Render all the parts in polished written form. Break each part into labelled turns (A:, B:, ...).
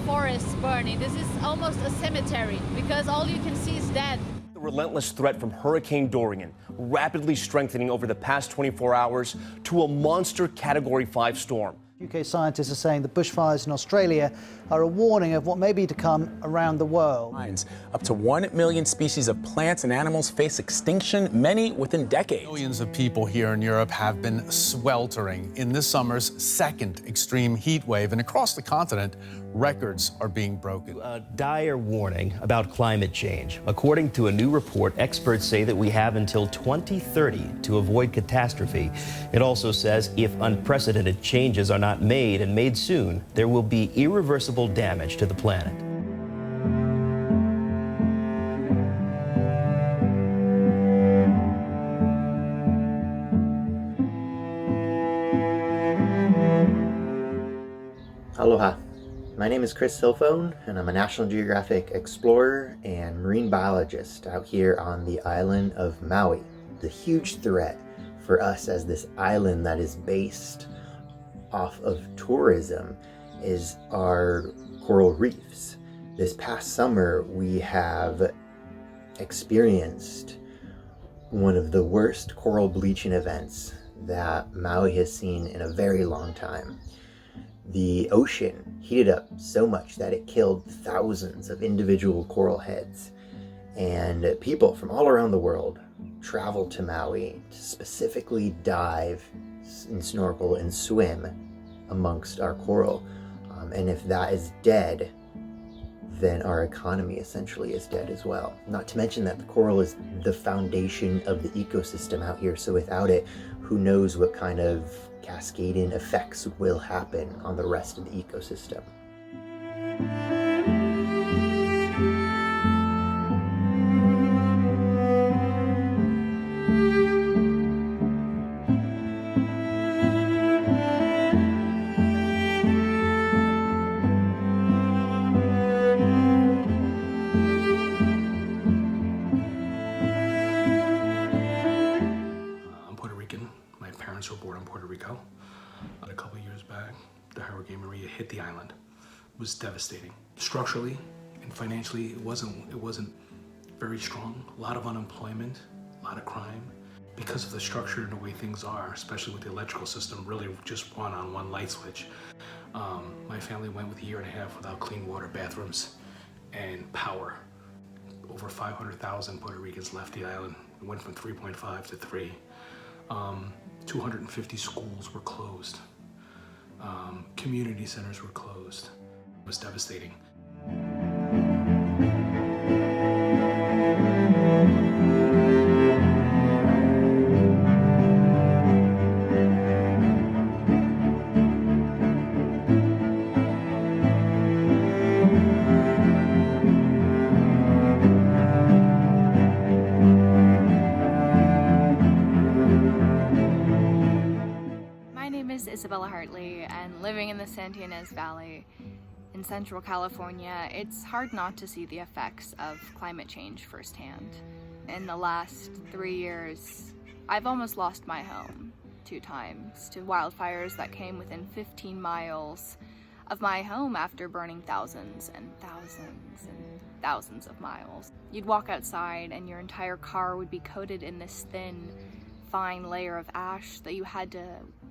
A: forest burning. This is almost a cemetery because all you can see is dead.
B: The relentless threat from Hurricane Dorian rapidly strengthening over the past 24 hours to a monster Category 5 storm.
C: UK scientists are saying the bushfires in Australia are a warning of what may be to come around the world.
D: Up to 1 million species of plants and animals face extinction, many within decades.
E: Millions of people here in Europe have been sweltering in this summer's second extreme heat wave, and across the continent, records are being broken.
F: A dire warning about climate change. According to a new report, experts say that we have until 2030 to avoid catastrophe. It also says if unprecedented changes are not made and made soon, there will be irreversible damage to the planet.
G: Aloha. My name is Chris Silphone, and I'm a National Geographic explorer and marine biologist out here on the island of Maui. The huge threat for us as this island that is based off of tourism is our coral reefs. This past summer, we have experienced one of the worst coral bleaching events that Maui has seen in a very long time. The ocean heated up so much that it killed thousands of individual coral heads, and people from all around the world traveled to Maui to specifically dive and snorkel and swim amongst our coral. And if that is dead, then our economy essentially is dead as well. Not to mention that the coral is the foundation of the ecosystem out here, so without it, who knows what kind of cascading effects will happen on the rest of the ecosystem.
H: I'm Puerto Rican. My parents were born in Puerto Rico. A couple of years back, the Hurricane Maria hit the island. It was devastating. Structurally and financially, it wasn't very strong. A lot of unemployment, a lot of crime. Because of the structure and the way things are, especially with the electrical system, really just run on one light switch. My family went with a year and a half without clean water, bathrooms, and power. Over 500,000 Puerto Ricans left the island. It went from 3.5 to 3. 250 schools were closed. Community centers were closed. It was devastating.
I: Isabella Hartley, and living in the Santa Ynez Valley in Central California, it's hard not to see the effects of climate change firsthand. In the last 3 years, I've almost lost my home 2 times to wildfires that came within 15 miles of my home after burning thousands and thousands and thousands of miles. You'd walk outside and your entire car would be coated in this thin, fine layer of ash that you had to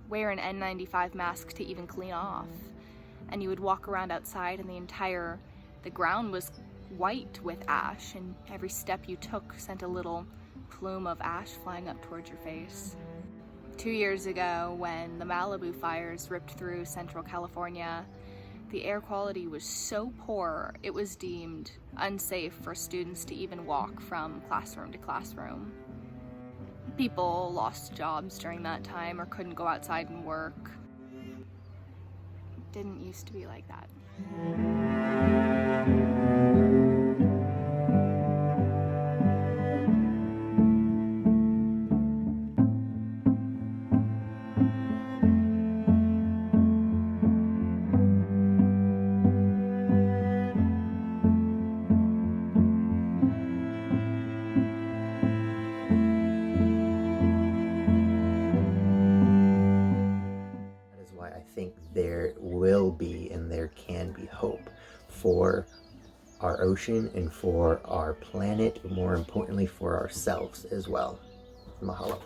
I: wear an N95 mask to even clean off. And you would walk around outside and the ground was white with ash, and every step you took sent a little plume of ash flying up towards your face. 2 years ago, when the Malibu fires ripped through Central California, the air quality was so poor it was deemed unsafe for students to even walk from classroom to classroom. People lost jobs during that time or couldn't go outside and work. It didn't used to be like that.
G: There will be and there can be hope for our ocean and for our planet, but more importantly for ourselves as well. Mahalo.